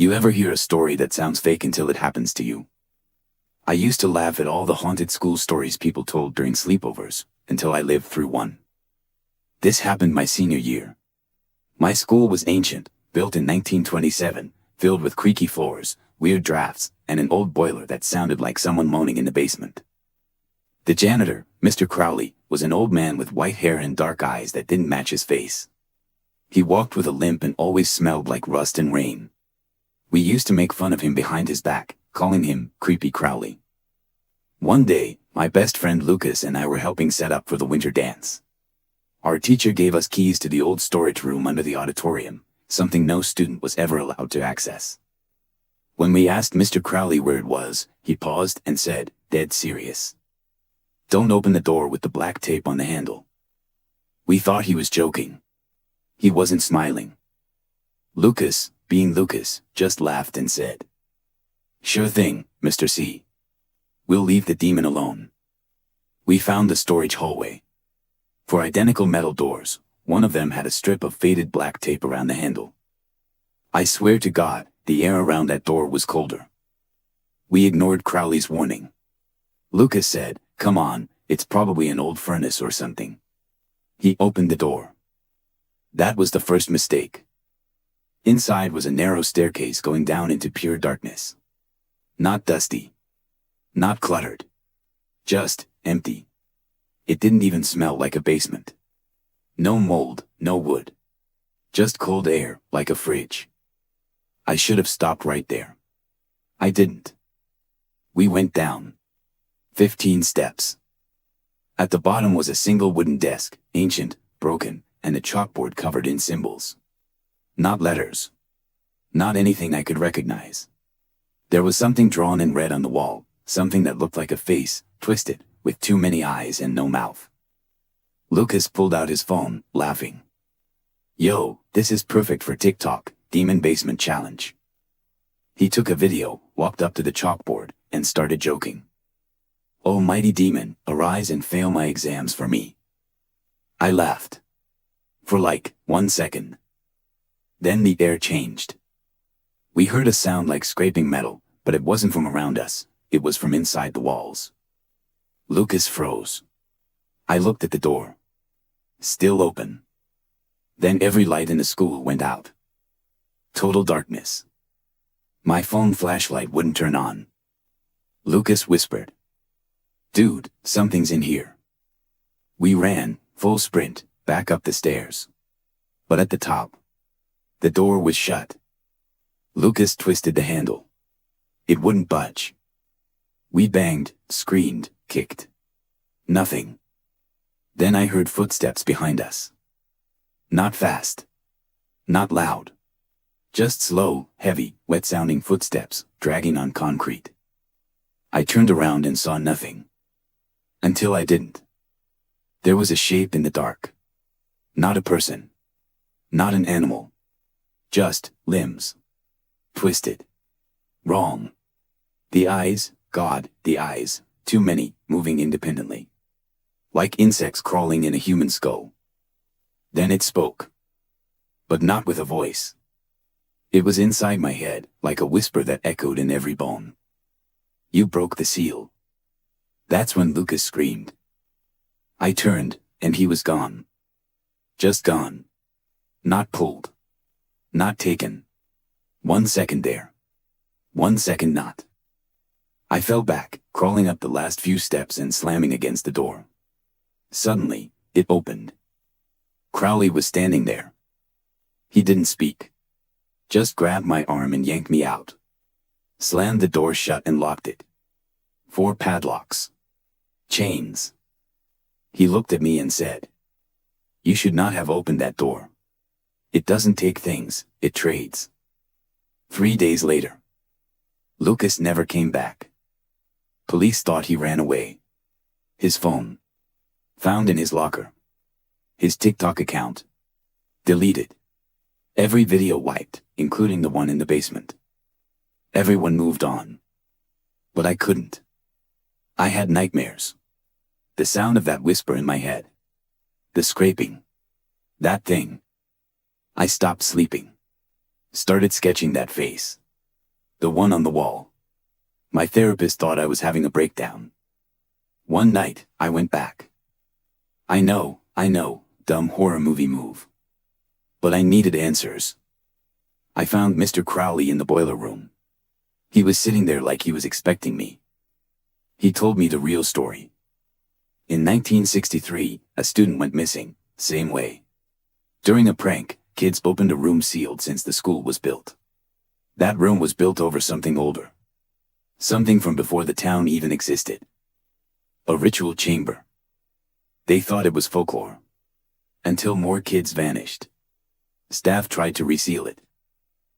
You ever hear a story that sounds fake until it happens to you? I used to laugh at all the haunted school stories people told during sleepovers, until I lived through one. This happened my senior year. My school was ancient, built in 1927, filled with creaky floors, weird drafts, and an old boiler that sounded like someone moaning in the basement. The janitor, Mr. Crowley, was an old man with white hair and dark eyes that didn't match his face. He walked with a limp and always smelled like rust and rain. We used to make fun of him behind his back, calling him Creepy Crowley. One day, my best friend Lucas and I were helping set up for the winter dance. Our teacher gave us keys to the old storage room under the auditorium, something no student was ever allowed to access. When we asked Mr. Crowley where it was, he paused and said, dead serious, "Don't open the door with the black tape on the handle." We thought he was joking. He wasn't smiling. Lucas, being Lucas, just laughed and said, "Sure thing, Mr. C. We'll leave the demon alone." We found the storage hallway. For identical metal doors, one of them had a strip of faded black tape around the handle. I swear to God, the air around that door was colder. We ignored Crowley's warning. Lucas said, "Come on, it's probably an old furnace or something." He opened the door. That was the first mistake. Inside was a narrow staircase going down into pure darkness. Not dusty. Not cluttered. Just empty. It didn't even smell like a basement. No mold, no wood. Just cold air, like a fridge. I should have stopped right there. I didn't. We went down. 15 steps. At the bottom was a single wooden desk, ancient, broken, and a chalkboard covered in symbols. Not letters. Not anything I could recognize. There was something drawn in red on the wall, something that looked like a face, twisted, with too many eyes and no mouth. Lucas pulled out his phone, laughing. "Yo, this is perfect for TikTok, Demon Basement Challenge." He took a video, walked up to the chalkboard, and started joking. "Oh mighty demon, arise and fail my exams for me." I laughed. For like 1 second. Then the air changed. We heard a sound like scraping metal, but it wasn't from around us, it was from inside the walls. Lucas froze. I looked at the door. Still open. Then every light in the school went out. Total darkness. My phone flashlight wouldn't turn on. Lucas whispered, "Dude, something's in here." We ran, full sprint, back up the stairs. But at the top, the door was shut. Lucas twisted the handle. It wouldn't budge. We banged, screamed, kicked. Nothing. Then I heard footsteps behind us. Not fast. Not loud. Just slow, heavy, wet-sounding footsteps, dragging on concrete. I turned around and saw nothing. Until I didn't. There was a shape in the dark. Not a person. Not an animal. Just limbs. Twisted. Wrong. The eyes, God, the eyes, too many, moving independently. Like insects crawling in a human skull. Then it spoke. But not with a voice. It was inside my head, like a whisper that echoed in every bone. "You broke the seal." That's when Lucas screamed. I turned, and he was gone. Just gone. Not pulled. Not taken. 1 second there. 1 second not. I fell back, crawling up the last few steps and slamming against the door. Suddenly, it opened. Crowley was standing there. He didn't speak. Just grabbed my arm and yanked me out. Slammed the door shut and locked it. 4 padlocks. Chains. He looked at me and said, "You should not have opened that door. It doesn't take things, it trades." 3 days later. Lucas never came back. Police thought he ran away. His phone. Found in his locker. His TikTok account. Deleted. Every video wiped, including the one in the basement. Everyone moved on. But I couldn't. I had nightmares. The sound of that whisper in my head. The scraping. That thing. I stopped sleeping. Started sketching that face. The one on the wall. My therapist thought I was having a breakdown. One night, I went back. I know, dumb horror movie move. But I needed answers. I found Mr. Crowley in the boiler room. He was sitting there like he was expecting me. He told me the real story. In 1963, a student went missing, same way. During a prank, kids opened a room sealed since the school was built. That room was built over something older. Something from before the town even existed. A ritual chamber. They thought it was folklore. Until more kids vanished. Staff tried to reseal it.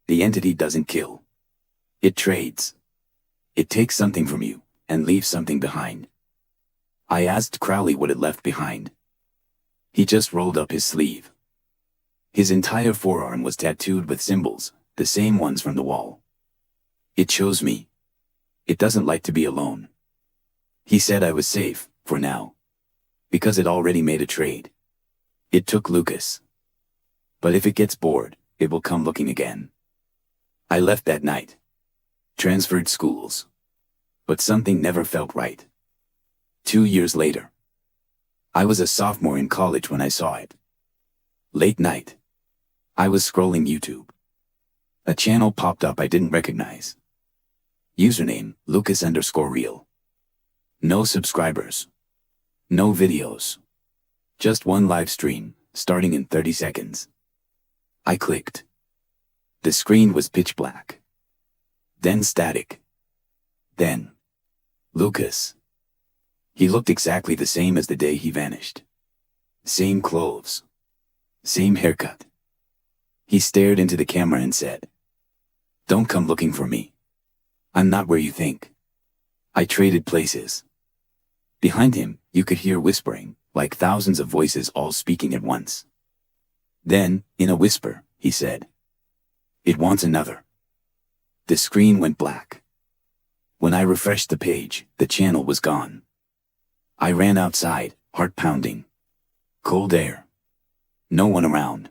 The entity doesn't kill. It trades. It takes something from you, and leaves something behind. I asked Crowley what it left behind. He just rolled up his sleeve. His entire forearm was tattooed with symbols, the same ones from the wall. It chose me. It doesn't like to be alone. He said I was safe, for now. Because it already made a trade. It took Lucas. But if it gets bored, it will come looking again. I left that night. Transferred schools. But something never felt right. 2 years later. I was a sophomore in college when I saw it. Late night. I was scrolling YouTube. A channel popped up I didn't recognize. Username, Lucas_real. No subscribers. No videos. Just one live stream, starting in 30 seconds. I clicked. The screen was pitch black. Then static. Then Lucas. He looked exactly the same as the day he vanished. Same clothes. Same haircut. He stared into the camera and said, "Don't come looking for me. I'm not where you think." I traded places. Behind him, you could hear whispering, like thousands of voices all speaking at once. Then, in a whisper, he said, "It wants another." The screen went black. When I refreshed the page, the channel was gone. I ran outside, heart pounding. Cold air. No one around.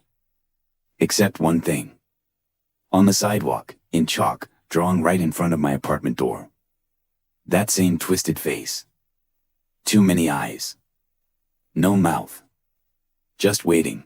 Except one thing. On the sidewalk, in chalk, drawn right in front of my apartment door. That same twisted face. Too many eyes. No mouth. Just waiting.